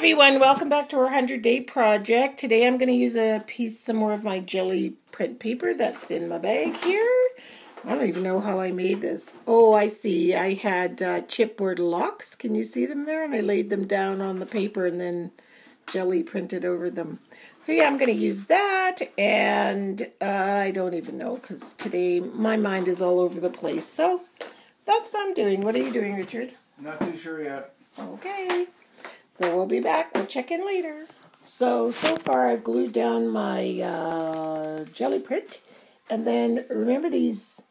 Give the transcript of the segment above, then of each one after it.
everyone, welcome back to our 100-day project. Today I'm going to use some more of my jelly print paper that's in my bag here. I don't even know how I made this. Oh, I see. I had chipboard locks. Can you see them there? And I laid them down on the paper and then jelly printed over them. So yeah, I'm going to use that, and I don't even know because today my mind is all over the place. So that's what I'm doing. What are you doing, Richard? Not too sure yet. Okay. So we'll be back. We'll check in later. So far I've glued down my jelly print. And then remember these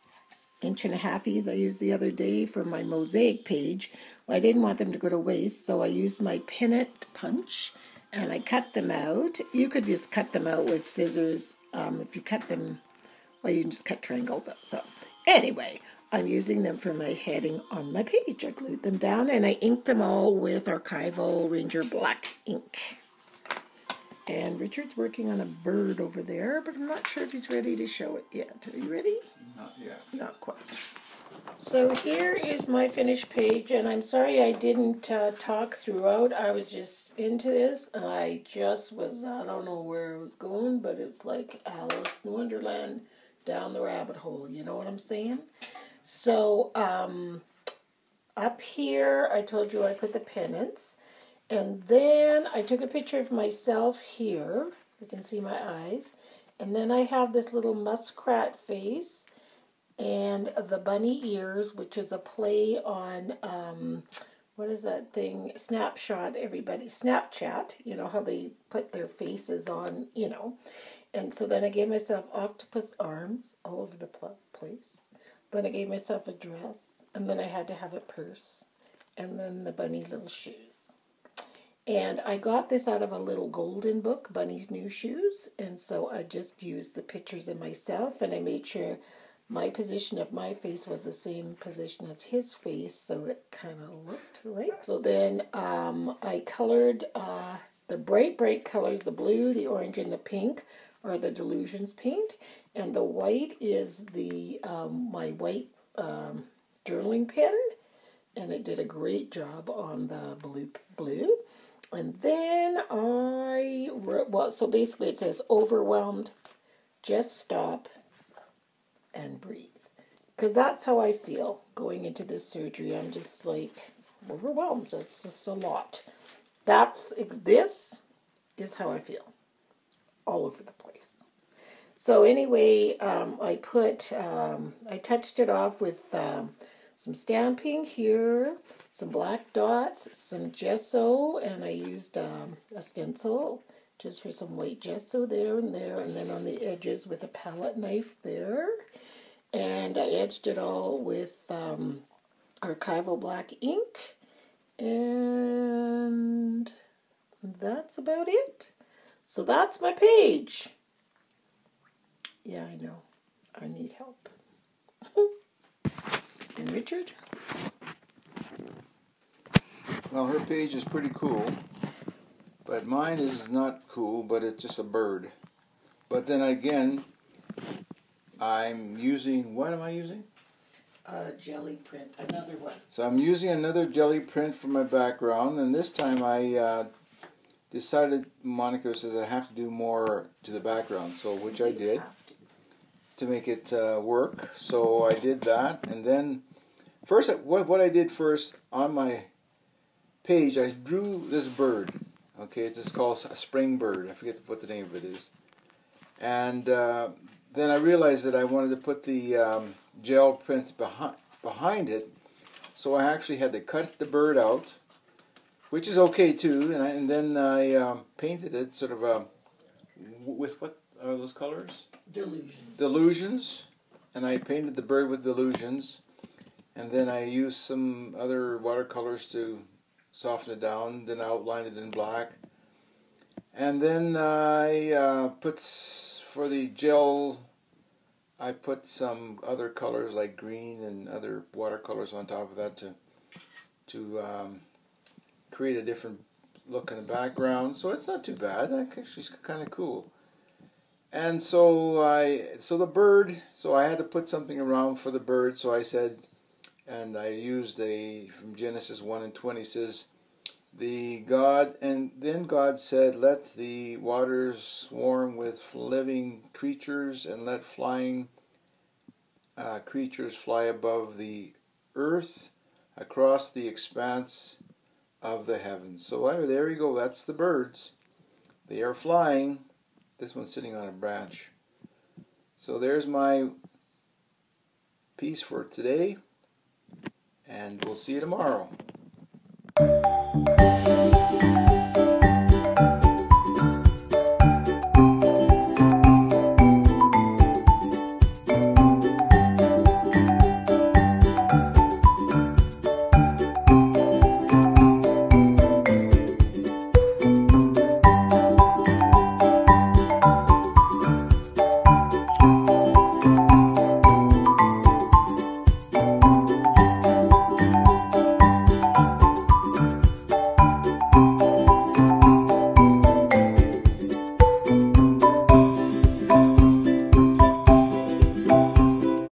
1.5 inch I used the other day for my mosaic page? Well, I didn't want them to go to waste, so I used my pin-it punch and I cut them out. You could just cut them out with scissors. If you cut them, well, you can just cut triangles out. So anyway, I'm using them for my heading on my page. I glued them down and I inked them all with Archival Ranger black ink. And Richard's working on a bird over there, but I'm not sure if he's ready to show it yet. Are you ready? Not yet. Not quite. So here is my finished page, and I'm sorry I didn't talk throughout. I was just into this, and I just was, I don't know where I was going, but it was like Alice in Wonderland down the rabbit hole. You know what I'm saying? So, up here, I told you I put the pennants. And then I took a picture of myself here. You can see my eyes. And then I have this little muskrat face and the bunny ears, which is a play on, what is that thing? Snapshot, everybody. Snapchat. You know, how they put their faces on, you know. And so then I gave myself octopus arms all over the place. Then I gave myself a dress, and then I had to have a purse, and then the bunny little shoes. And I got this out of a little golden book, Bunny's New Shoes, and so I just used the pictures of myself, and I made sure my position of my face was the same position as his face, so it kind of looked right. So then I colored the bright colors, the blue, the orange, and the pink, are the Delusions paint, and the white is the my white journaling pen, and it did a great job on the blue. And then I wrote, well, so basically it says overwhelmed, just stop and breathe, because that's how I feel going into this surgery. I'm just like overwhelmed. It's just a lot. This is how I feel all over the place. So anyway, I touched it off with some stamping here, some black dots, some gesso, and I used a stencil just for some white gesso there, and then on the edges with a palette knife there. And I edged it all with Archival black ink, and that's about it. So that's my page. Yeah, I know. I need help. And Richard? Well, her page is pretty cool, but mine is not cool, but it's just a bird. But then again, I'm using, what am I using? Jelly print, another one. So I'm using another jelly print for my background, and this time I decided, Monica says I have to do more to the background, so which I did to make it work. So I did that, and then first, what I did first on my page, I drew this bird. Okay, it's just called a spring bird. I forget what the name of it is. And then I realized that I wanted to put the gel print behind it, so I actually had to cut the bird out, which is okay too. And then I painted it sort of with what are those colors? Delusions. And I painted the bird with Delusions. And then I used some other watercolors to soften it down. Then I outlined it in black. And then I put, for the gel, I put some other colors like green and other watercolors on top of that to create a different look in the background. So it's not too bad. Actually, it's kind of cool. And so the bird, so I had to put something around for the bird. So I said, and I used from Genesis 1:20 says, And then God said, let the waters swarm with living creatures, and let flying creatures fly above the earth across the expanse of the heavens. So there you go, that's the birds. They are flying. This one's sitting on a branch. So there's my piece for today, and we'll see you tomorrow.